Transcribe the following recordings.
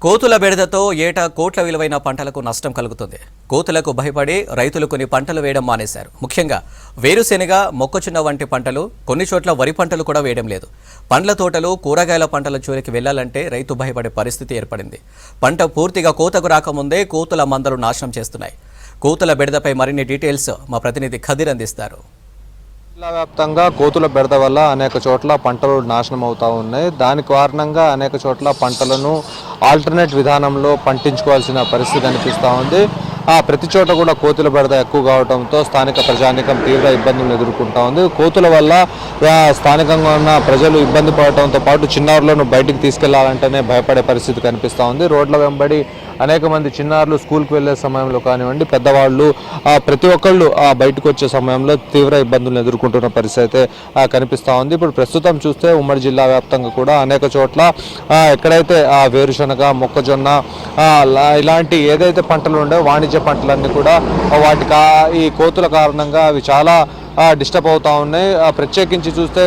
కోతుల బెడదతో ఏటా కోట్ల విలువైన పంటలకు నష్టం కలుగుతుంది. కోతులకు భయపడి రైతులు కొన్ని పంటలు వేయడం మానేశారు. ముఖ్యంగా వేరుశెనగ, మొక్కజొన్న వంటి పంటలు, కొన్ని చోట్ల వరి పంటలు కూడా వేయడం లేదు. పండ్ల తోటలు, కూరగాయల పంటల జోలికి వెళ్లాలంటే రైతు భయపడే పరిస్థితి ఏర్పడింది. పంట పూర్తిగా కోతకు రాకముందే కోతుల మందలు నాశనం చేస్తున్నాయి. కోతుల బెడదపై మరిన్ని డీటెయిల్స్ మా ప్రతినిధి ఖదీర్ అందిస్తారు. జిల్లా వ్యాప్తంగా కోతుల బెడద వల్ల అనేక చోట్ల పంటలు నాశనం అవుతూ ఉన్నాయి. దాని కారణంగా అనేక చోట్ల పంటలను ఆల్టర్నేట్ విధానంలో పండించుకోవాల్సిన పరిస్థితి అనిపిస్తూ ఉంది. ప్రతి చోట కూడా కోతుల బెడద ఎక్కువ కావడంతో స్థానిక ప్రజానీకం తీవ్ర ఇబ్బందులు ఎదుర్కొంటూ ఉంది. కోతుల వల్ల స్థానికంగా ఉన్న ప్రజలు ఇబ్బంది పడటంతో పాటు చిన్నారులను బయటికి తీసుకెళ్లాలంటేనే భయపడే పరిస్థితి కనిపిస్తూ ఉంది. రోడ్ల వెంబడి అనేక మంది చిన్నారులు స్కూల్కి వెళ్ళే సమయంలో కానివ్వండి, పెద్దవాళ్ళు ప్రతి ఒక్కళ్ళు బయటకు వచ్చే సమయంలో తీవ్ర ఇబ్బందులను ఎదుర్కొంటున్న పరిస్థితి అయితే కనిపిస్తూ ఉంది. ఇప్పుడు ప్రస్తుతం చూస్తే ఉమ్మడి జిల్లా వ్యాప్తంగా కూడా అనేక చోట్ల ఎక్కడైతే వేరుశనగ, మొక్కజొన్న ఇలాంటి ఏదైతే పంటలు ఉండో వాణిజ్య పంటలన్నీ కూడా వాటికి ఈ కోతుల కారణంగా అవి చాలా డిస్టర్బ్ అవుతూ ఉన్నాయి. ప్రత్యేకించి చూస్తే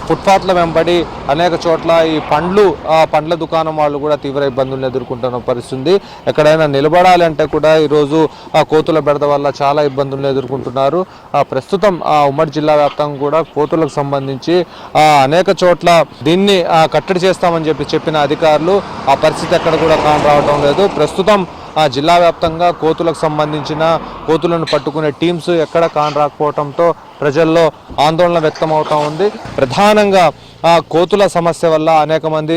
ఫుట్పాత్ల వెంబడి అనేక చోట్ల ఈ పండ్ల దుకాణం వాళ్ళు కూడా తీవ్ర ఇబ్బందులను ఎదుర్కొంటున్న పరిస్థితి. ఎక్కడైనా నిలబడాలి అంటే కూడా ఈరోజు కోతుల బెడద వల్ల చాలా ఇబ్బందులను ఎదుర్కొంటున్నారు. ప్రస్తుతం ఉమ్మడి జిల్లా వ్యాప్తంగా కూడా కోతులకు సంబంధించి అనేక చోట్ల దీన్ని కట్టడి చేస్తామని చెప్పిన అధికారులు ఆ పరిస్థితి ఎక్కడ కూడా కాని రావడం లేదు. ప్రస్తుతం జిల్లా వ్యాప్తంగా కోతులకు సంబంధించిన కోతులను పట్టుకునే టీమ్స్ ఎక్కడ కాని రాకపోవడంతో ప్రజల్లో ఆందోళన వ్యక్తమవుతూ ఉంది. ప్రధానంగా కోతుల సమస్య వల్ల అనేక మంది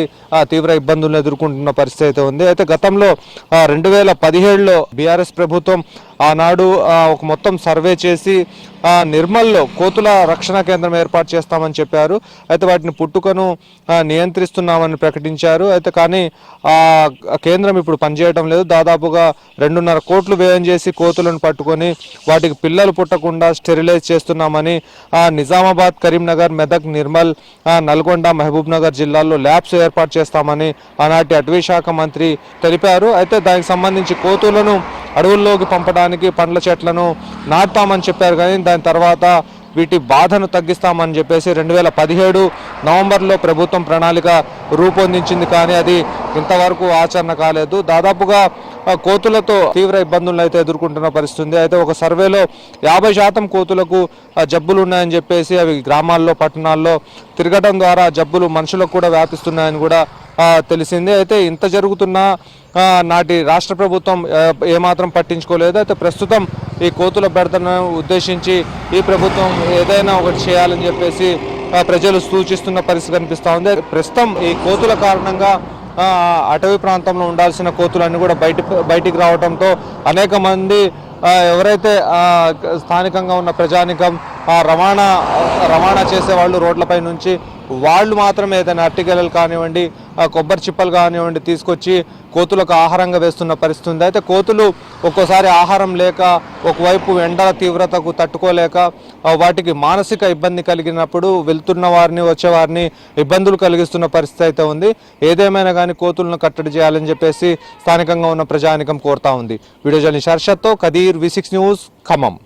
తీవ్ర ఇబ్బందులను ఎదుర్కొంటున్న పరిస్థితి అయితే ఉంది. అయితే గతంలో 2017లో బీఆర్ఎస్ ప్రభుత్వం ఆనాడు ఒక మొత్తం సర్వే చేసి నిర్మల్లో కోతుల రక్షణ కేంద్రం ఏర్పాటు చేస్తామని చెప్పారు. అయితే వాటిని పుట్టుకను నియంత్రిస్తున్నామని ప్రకటించారు. అయితే కానీ కేంద్రం ఇప్పుడు పనిచేయడం లేదు. దాదాపుగా 2.5 కోట్లు వ్యయం చేసి కోతులను పట్టుకొని వాటికి పిల్లలు పుట్టకుండా స్టెరిలైజ్ చేస్తున్నామని నిజామాబాద్, కరీంనగర్, మెదక్, నిర్మల్, నల్గొండ, మహబూబ్ నగర్ జిల్లాల్లో ల్యాబ్స్ ఏర్పాటు చేస్తామని ఆనాటి అటవీ శాఖ మంత్రి తెలిపారు. అయితే దానికి సంబంధించి కోతులను అడవుల్లోకి పంపడానికి పండ్ల చెట్లను నాటుతామని చెప్పారు. కానీ దాని తర్వాత వీటి బాధను తగ్గిస్తామని చెప్పేసి 2017 నవంబర్లో ప్రభుత్వం ప్రణాళిక రూపొందించింది. కానీ అది ఇంతవరకు ఆచరణ కాలేదు. దాదాపుగా కోతులతో తీవ్ర ఇబ్బందులను అయితే ఎదుర్కొంటున్న పరిస్థితి. అయితే ఒక సర్వేలో 50% కోతులకు జబ్బులు ఉన్నాయని చెప్పేసి అవి గ్రామాల్లో, పట్టణాల్లో తిరగడం ద్వారా జబ్బులు మనుషులకు కూడా వ్యాపిస్తున్నాయని కూడా తెలిసింది. అయితే ఇంత జరుగుతున్నా నాటి రాష్ట్ర ప్రభుత్వం ఏమాత్రం పట్టించుకోలేదు. అయితే ప్రస్తుతం ఈ కోతుల బెడదను ఉద్దేశించి ఈ ప్రభుత్వం ఏదైనా ఒకటి చేయాలని చెప్పేసి ప్రజలు సూచిస్తున్న పరిస్థితి కనిపిస్తూ ఉంది. ప్రస్తుతం ఈ కోతుల కారణంగా అటవీ ప్రాంతంలో ఉండాల్సిన కోతులన్నీ కూడా బయటికి రావడంతో అనేక మంది ఎవరైతే స్థానికంగా ఉన్న ప్రజానికం రవాణా చేసేవాళ్ళు రోడ్లపై నుంచి వాళ్ళు మాత్రమే ఏదైనా అరటిగెలలు కానివ్వండి, కొబ్బరి చిప్పలు కానివ్వండి తీసుకొచ్చి కోతులకు ఆహారంగా వేస్తున్న పరిస్థితి ఉంది. అయితే కోతులు ఒక్కోసారి ఆహారం లేక, ఒకవైపు ఎండల తీవ్రతకు తట్టుకోలేక వాటికి మానసిక ఇబ్బంది కలిగినప్పుడు వెళ్తున్న వారిని, వచ్చేవారిని ఇబ్బందులు కలిగిస్తున్న పరిస్థితి అయితే ఉంది. ఏదేమైనా కానీ కోతులను కట్టడి చేయాలని చెప్పేసి స్థానికంగా ఉన్న ప్రజానికం కోరుతా ఉంది. వీడియో జర్నలిస్ట్ హర్షత్తో ఖదీర్, V6 న్యూస్, ఖమ్మం.